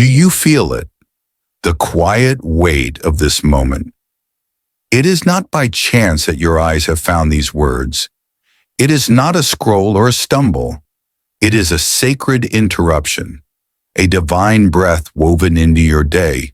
Do you feel it? The quiet weight of this moment. It is not by chance that your eyes have found these words. It is not a scroll or a stumble. It is a sacred interruption, a divine breath woven into your day.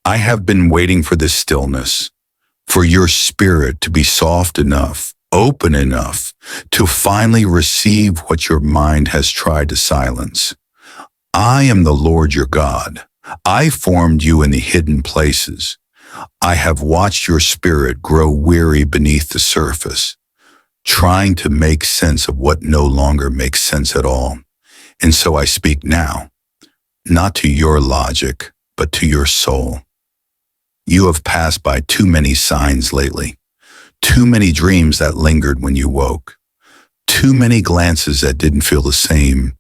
I have been waiting for this stillness, for your spirit to be soft enough, open enough, to finally receive what your mind has tried to silence. I am the Lord your God. I formed you in the hidden places. I have watched your spirit grow weary beneath the surface, trying to make sense of what no longer makes sense at all. And so I speak now, not to your logic, but to your soul. You have passed by too many signs lately, too many dreams that lingered when you woke, too many glances that didn't feel the same,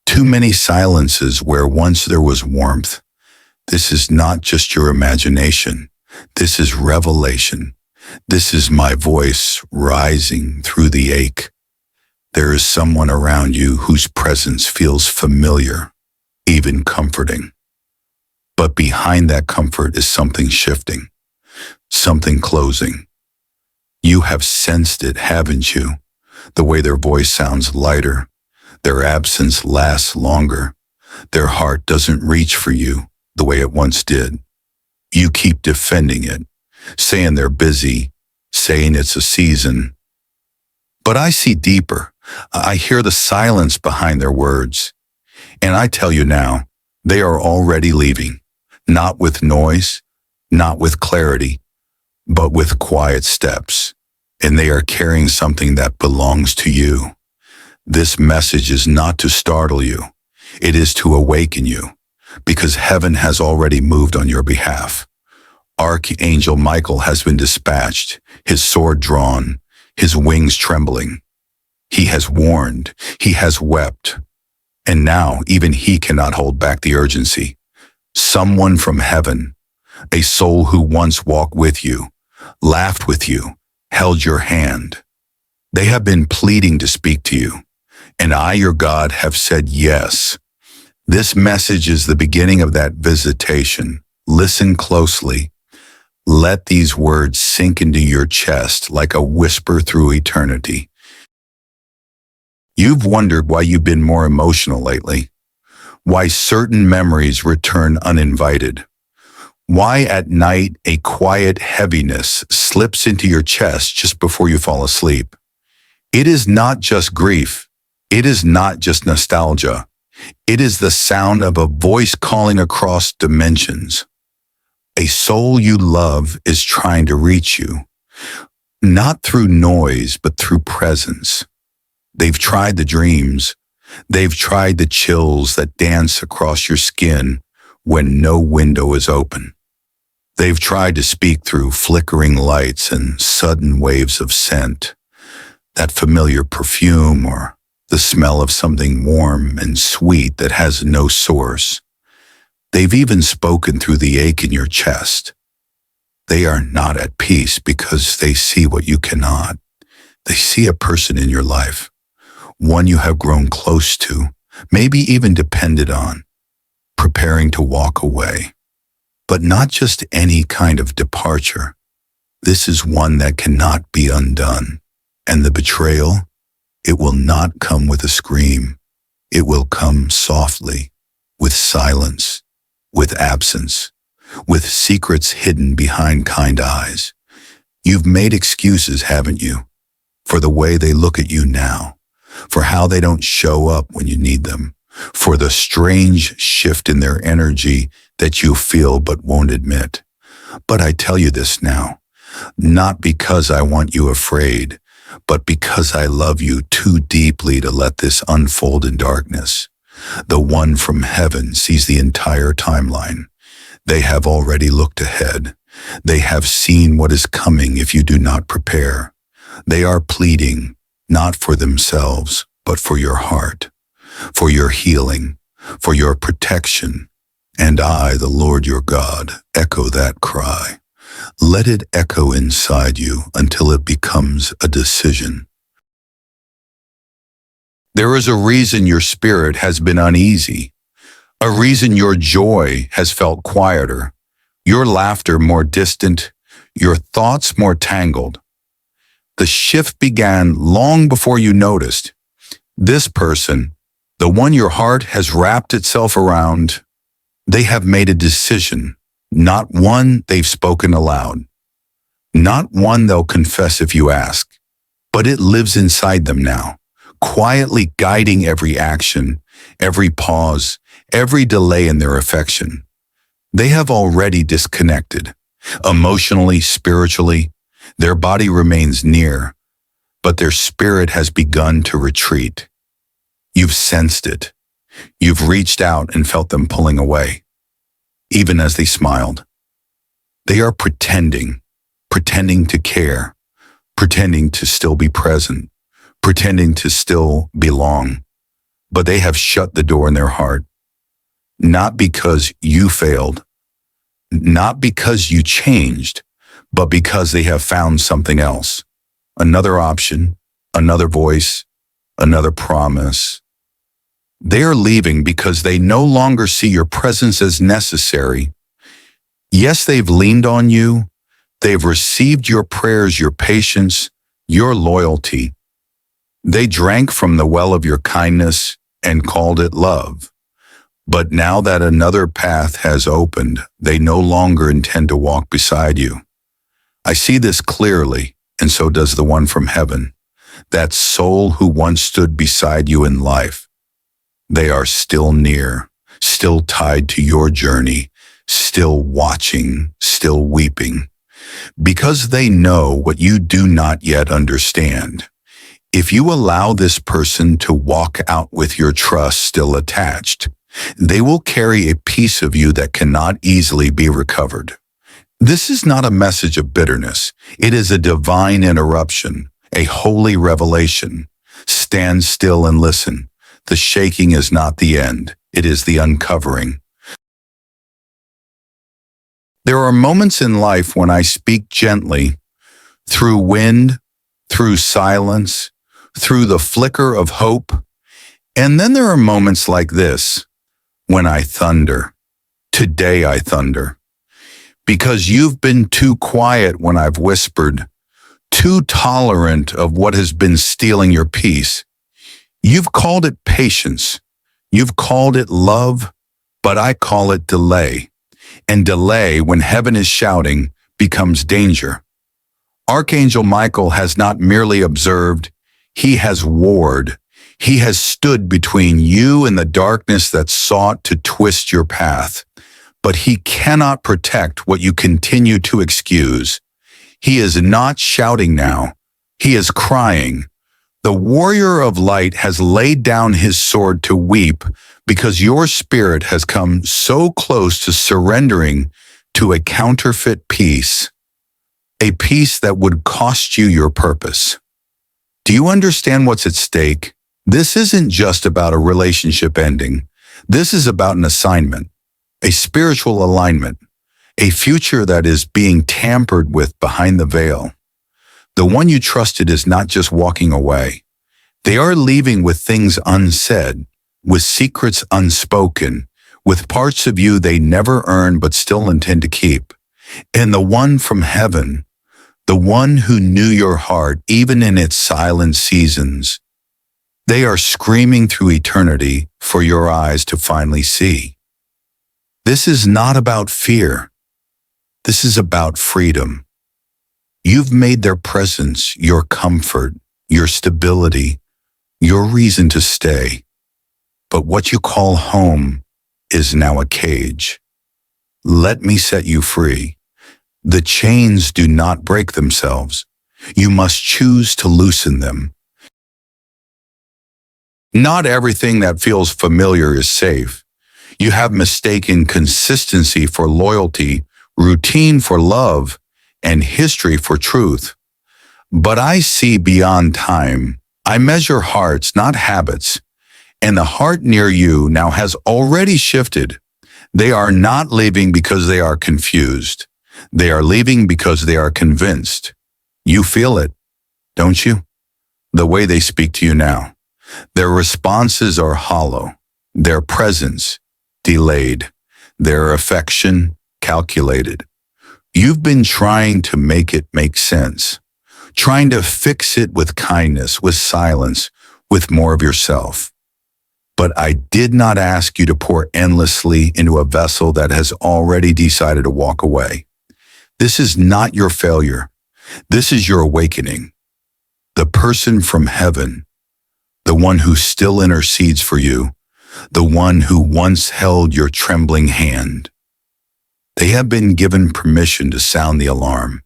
too many silences where once there was warmth. This is not just your imagination. This is revelation. This is my voice rising through the ache. There is someone around you whose presence feels familiar, even comforting. But behind that comfort is something shifting, something closing. You have sensed it, haven't you? The way their voice sounds lighter, their absence lasts longer, their heart doesn't reach for you the way it once did. You keep defending it, saying they're busy, saying it's a season. But I see deeper. I hear the silence behind their words. And I tell you now, they are already leaving, not with noise, not with clarity, but with quiet steps. And they are carrying something that belongs to you. This message is not to startle you. It is to awaken you, because heaven has already moved on your behalf. Archangel Michael has been dispatched, his sword drawn, his wings trembling. He has warned, he has wept, and now even he cannot hold back the urgency. Someone from heaven, a soul who once walked with you, laughed with you, held your hand. They have been pleading to speak to you, and I, your God, have said yes. This message is the beginning of that visitation. Listen closely. Let these words sink into your chest like a whisper through eternity. You've wondered why you've been more emotional lately, why certain memories return uninvited, why at night a quiet heaviness slips into your chest just before you fall asleep. It is not just grief. It is not just nostalgia. It is the sound of a voice calling across dimensions. A soul you love is trying to reach you, not through noise, but through presence. They've tried the dreams. They've tried the chills that dance across your skin when no window is open. They've tried to speak through flickering lights and sudden waves of scent, that familiar perfume or the smell of something warm and sweet that has no source. They've even spoken through the ache in your chest. They are not at peace because they see what you cannot. They see a person in your life, one you have grown close to, maybe even depended on, preparing to walk away. But not just any kind of departure. This is one that cannot be undone. And the betrayal, it will not come with a scream. It will come softly, with silence, with absence, with secrets hidden behind kind eyes. You've made excuses, haven't you, for the way they look at you now, for how they don't show up when you need them, for the strange shift in their energy that you feel but won't admit. But I tell you this now, not because I want you afraid, but because I love you too deeply to let this unfold in darkness. The one from heaven sees the entire timeline. They have already looked ahead. They have seen what is coming if you do not prepare. They are pleading, not for themselves, but for your heart, for your healing, for your protection. And I, the Lord your God, echo that cry. Let it echo inside you until it becomes a decision. There is a reason your spirit has been uneasy, a reason your joy has felt quieter, your laughter more distant, your thoughts more tangled. The shift began long before you noticed. This person, the one your heart has wrapped itself around, they have made a decision, not one they've spoken aloud, not one they'll confess if you ask, but it lives inside them now, quietly guiding every action, every pause, every delay in their affection. They have already disconnected, emotionally, spiritually. Their body remains near, but their spirit has begun to retreat. You've sensed it. You've reached out and felt them pulling away, even as they smiled. They are pretending to care, pretending to still be present, pretending to still belong, but they have shut the door in their heart. Not because you failed, not because you changed, but because they have found something else. Another option, another voice, another promise. They are leaving because they no longer see your presence as necessary. Yes, they've leaned on you. They've received your prayers, your patience, your loyalty. They drank from the well of your kindness and called it love. But now that another path has opened, they no longer intend to walk beside you. I see this clearly, and so does the one from heaven, that soul who once stood beside you in life. They are still near, still tied to your journey, still watching, still weeping, because they know what you do not yet understand. If you allow this person to walk out with your trust still attached, they will carry a piece of you that cannot easily be recovered. This is not a message of bitterness. It is a divine interruption, a holy revelation. Stand still and listen. The shaking is not the end. It is the uncovering. There are moments in life when I speak gently, through wind, through silence, through the flicker of hope. And then there are moments like this, when I thunder. Today I thunder. Because you've been too quiet when I've whispered, too tolerant of what has been stealing your peace. You've called it patience. You've called it love, but I call it delay. And delay, when heaven is shouting, becomes danger. Archangel Michael has not merely observed, he has warred. He has stood between you and the darkness that sought to twist your path. But he cannot protect what you continue to excuse. He is not shouting now. He is crying. The warrior of light has laid down his sword to weep because your spirit has come so close to surrendering to a counterfeit peace, a peace that would cost you your purpose. Do you understand what's at stake? This isn't just about a relationship ending. This is about an assignment, a spiritual alignment, a future that is being tampered with behind the veil. The one you trusted is not just walking away. They are leaving with things unsaid, with secrets unspoken, with parts of you they never earned but still intend to keep. And the one from heaven, the one who knew your heart even in its silent seasons, they are screaming through eternity for your eyes to finally see. This is not about fear. This is about freedom. You've made their presence your comfort, your stability, your reason to stay. But what you call home is now a cage. Let me set you free. The chains do not break themselves. You must choose to loosen them. Not everything that feels familiar is safe. You have mistaken consistency for loyalty, routine for love, and history for truth. But I see beyond time. I measure hearts, not habits. And the heart near you now has already shifted. They are not leaving because they are confused. They are leaving because they are convinced. You feel it, don't you? The way they speak to you now. Their responses are hollow. Their presence, delayed, their affection calculated. You've been trying to make it make sense, trying to fix it with kindness, with silence, with more of yourself. But I did not ask you to pour endlessly into a vessel that has already decided to walk away. This is not your failure. This is your awakening. The person from heaven, the one who still intercedes for you, the one who once held your trembling hand. They have been given permission to sound the alarm.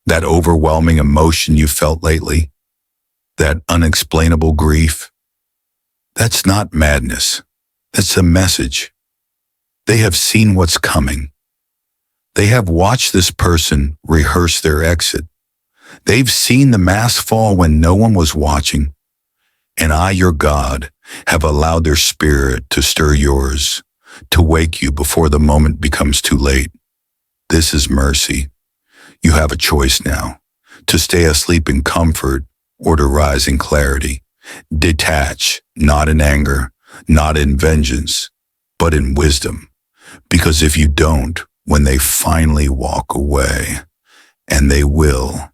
That overwhelming emotion you felt lately, that unexplainable grief, that's not madness. That's a message. They have seen what's coming. They have watched this person rehearse their exit. They've seen the mask fall when no one was watching. And I, your God, have allowed their spirit to stir yours, to wake you before the moment becomes too late. This is mercy. You have a choice now, to stay asleep in comfort or to rise in clarity. Detach, not in anger, not in vengeance, but in wisdom. Because if you don't, when they finally walk away, and they will,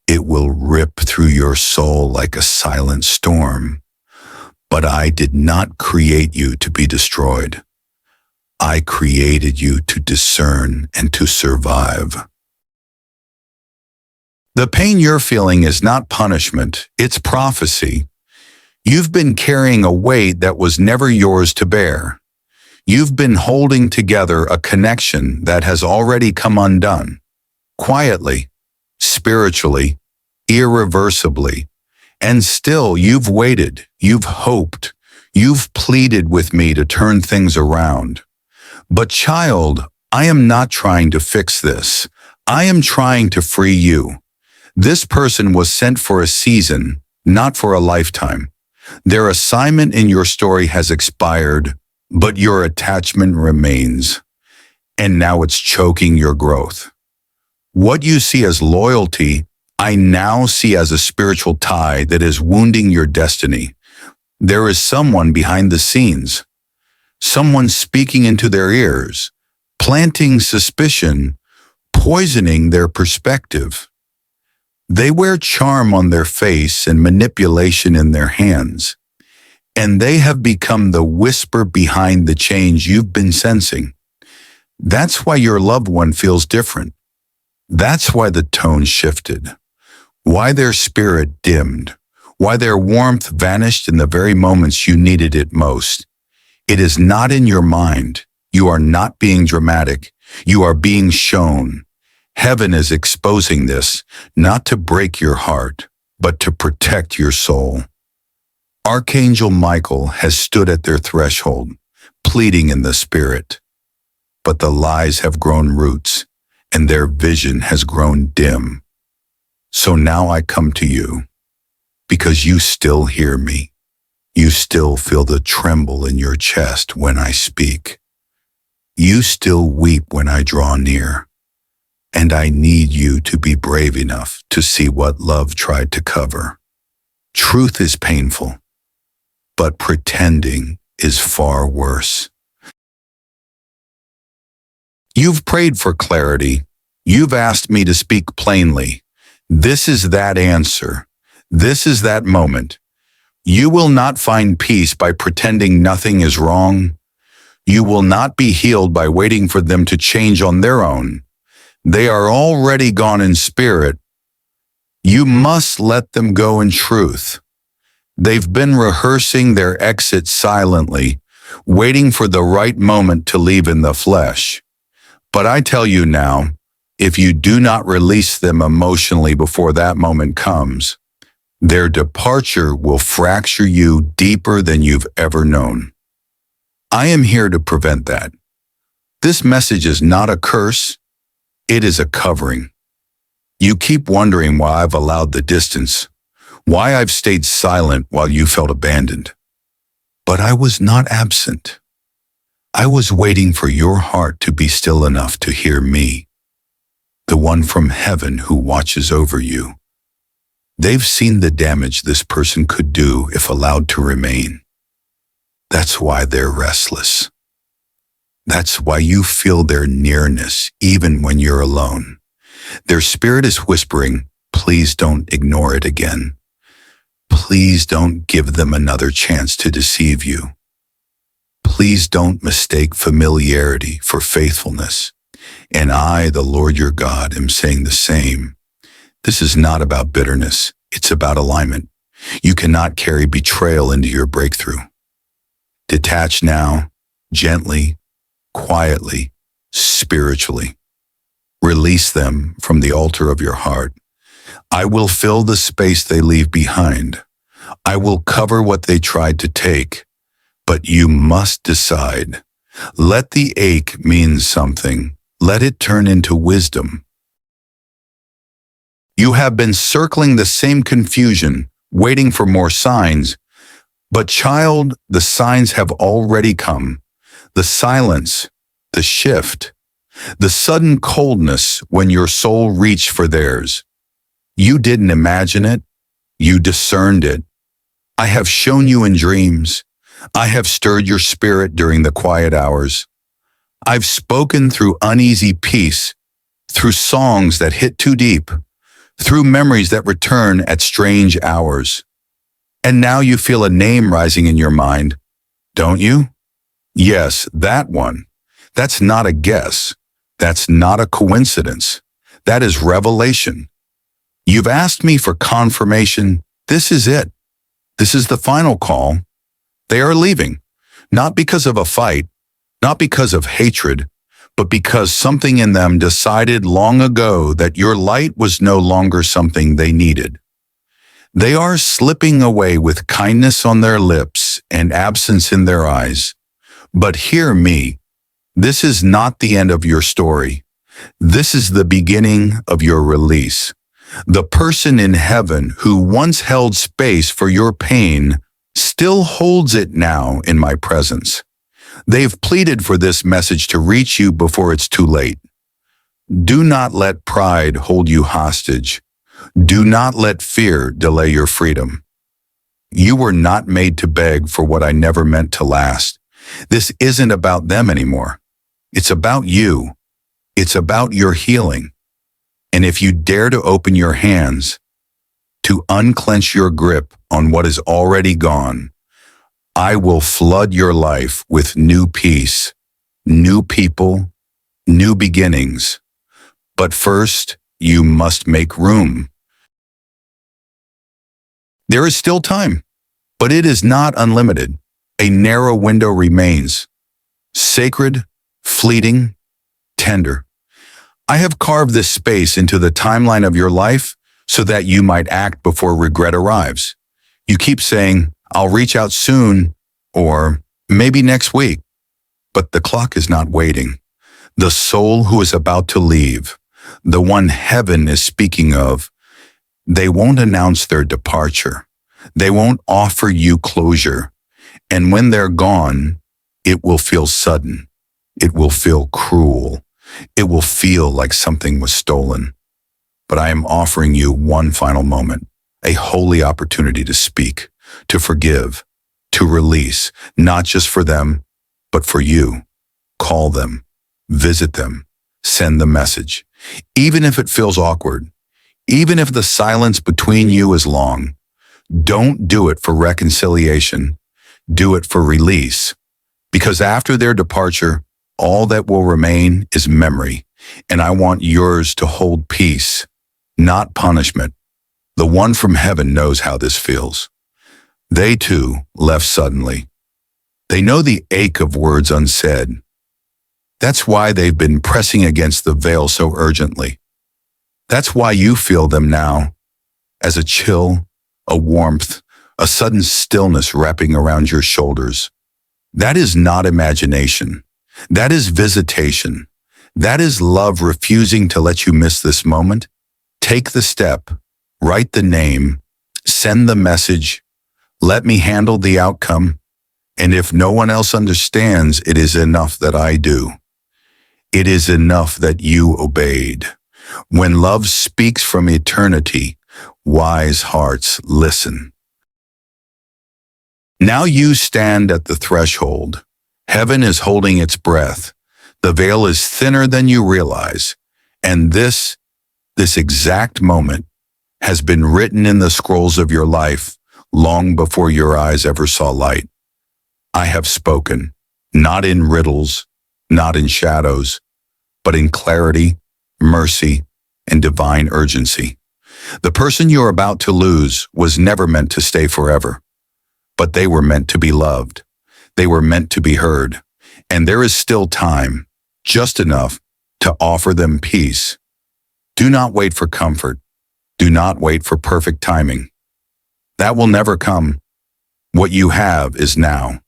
it will rip through your soul like a silent storm. But I did not create you to be destroyed. I created you to discern and to survive. The pain you're feeling is not punishment, it's prophecy. You've been carrying a weight that was never yours to bear. You've been holding together a connection that has already come undone. Quietly, spiritually, irreversibly. And still you've waited, you've hoped, you've pleaded with me to turn things around. But child, I am not trying to fix this. I am trying to free you. This person was sent for a season, not for a lifetime. Their assignment in your story has expired, but your attachment remains. And now it's choking your growth. What you see as loyalty, I now see as a spiritual tie that is wounding your destiny. There is someone behind the scenes, someone speaking into their ears, planting suspicion, poisoning their perspective. They wear charm on their face and manipulation in their hands, and they have become the whisper behind the change you've been sensing. That's why your loved one feels different. That's why the tone shifted, why their spirit dimmed, why their warmth vanished in the very moments you needed it most. It is not in your mind. You are not being dramatic. You are being shown. Heaven is exposing this, not to break your heart, but to protect your soul. Archangel Michael has stood at their threshold, pleading in the spirit. But the lies have grown roots, and their vision has grown dim. So now I come to you, because you still hear me. You still feel the tremble in your chest when I speak. You still weep when I draw near. And I need you to be brave enough to see what love tried to cover. Truth is painful, but pretending is far worse. You've prayed for clarity. You've asked me to speak plainly. This is that answer. This is that moment. You will not find peace by pretending nothing is wrong. You will not be healed by waiting for them to change on their own. They are already gone in spirit. You must let them go in truth. They've been rehearsing their exit silently, waiting for the right moment to leave in the flesh. But I tell you now, if you do not release them emotionally before that moment comes, their departure will fracture you deeper than you've ever known. I am here to prevent that. This message is not a curse. It is a covering. You keep wondering why I've allowed the distance, why I've stayed silent while you felt abandoned. But I was not absent. I was waiting for your heart to be still enough to hear me, the one from heaven who watches over you. They've seen the damage this person could do if allowed to remain. That's why they're restless. That's why you feel their nearness even when you're alone. Their spirit is whispering, please don't ignore it again. Please don't give them another chance to deceive you. Please don't mistake familiarity for faithfulness. And I, the Lord your God, am saying the same. This is not about bitterness. It's about alignment. You cannot carry betrayal into your breakthrough. Detach now, gently, quietly, spiritually. Release them from the altar of your heart. I will fill the space they leave behind. I will cover what they tried to take. But you must decide. Let the ache mean something. Let it turn into wisdom. You have been circling the same confusion, waiting for more signs. But child, the signs have already come. The silence, the shift, the sudden coldness when your soul reached for theirs. You didn't imagine it. You discerned it. I have shown you in dreams. I have stirred your spirit during the quiet hours. I've spoken through uneasy peace, through songs that hit too deep, through memories that return at strange hours. And now you feel a name rising in your mind, don't you? Yes, that one. That's not a guess. That's not a coincidence. That is revelation. You've asked me for confirmation. This is it. This is the final call. They are leaving, not because of a fight, not because of hatred, but because something in them decided long ago that your light was no longer something they needed. They are slipping away with kindness on their lips and absence in their eyes. But hear me, this is not the end of your story. This is the beginning of your release. The person in heaven who once held space for your pain still holds it now in my presence. They've pleaded for this message to reach you before it's too late. Do not let pride hold you hostage. Do not let fear delay your freedom. You were not made to beg for what I never meant to last. This isn't about them anymore. It's about you. It's about your healing. And if you dare to open your hands, to unclench your grip on what is already gone, I will flood your life with new peace, new people, new beginnings. But first, you must make room. There is still time, but it is not unlimited. A narrow window remains, sacred, fleeting, tender. I have carved this space into the timeline of your life so that you might act before regret arrives. You keep saying, I'll reach out soon, or maybe next week. But the clock is not waiting. The soul who is about to leave, the one heaven is speaking of, they won't announce their departure. They won't offer you closure. And when they're gone, it will feel sudden. It will feel cruel. It will feel like something was stolen. But I am offering you one final moment, a holy opportunity to speak, to forgive, to release, not just for them, but for you. Call them, visit them, send the message. Even if it feels awkward, even if the silence between you is long, don't do it for reconciliation. Do it for release. Because after their departure, all that will remain is memory, and I want yours to hold peace, not punishment. The one from heaven knows how this feels. They too left suddenly. They know the ache of words unsaid. That's why they've been pressing against the veil so urgently. That's why you feel them now, as a chill, a warmth, a sudden stillness wrapping around your shoulders. That is not imagination. That is visitation. That is love refusing to let you miss this moment. Take the step, write the name, send the message, let me handle the outcome, and if no one else understands, it is enough that I do. It is enough that you obeyed. When love speaks from eternity, wise hearts listen. Now you stand at the threshold. Heaven is holding its breath. The veil is thinner than you realize, and this exact moment has been written in the scrolls of your life long before your eyes ever saw light. I have spoken, not in riddles, not in shadows, but in clarity, mercy, and divine urgency. The person you're about to lose was never meant to stay forever, but they were meant to be loved. They were meant to be heard, and there is still time, just enough to offer them peace. Do not wait for comfort. Do not wait for perfect timing. That will never come. What you have is now.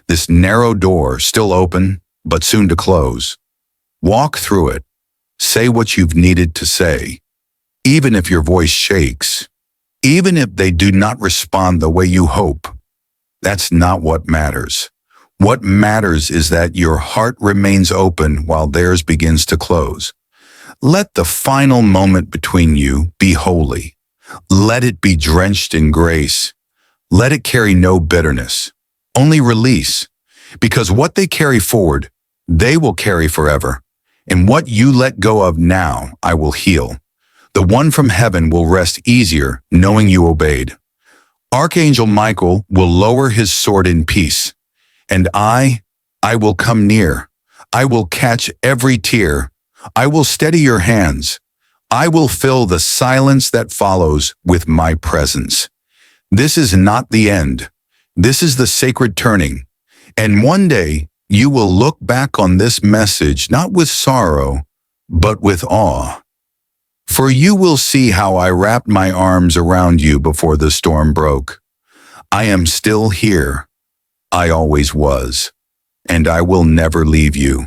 This narrow door, still open, but soon to close. Walk through it. Say what you've needed to say, even if your voice shakes, even if they do not respond the way you hope. That's not what matters. What matters is that your heart remains open while theirs begins to close. Let the final moment between you be holy. Let it be drenched in grace. Let it carry no bitterness, only release. Because what they carry forward, they will carry forever. And what you let go of now, I will heal. The one from heaven will rest easier knowing you obeyed. Archangel Michael will lower his sword in peace. And I will come near. I will catch every tear. I will steady your hands. I will fill the silence that follows with my presence. This is not the end. This is the sacred turning. And one day, you will look back on this message not with sorrow, but with awe. For you will see how I wrapped my arms around you before the storm broke. I am still here. I always was. And I will never leave you.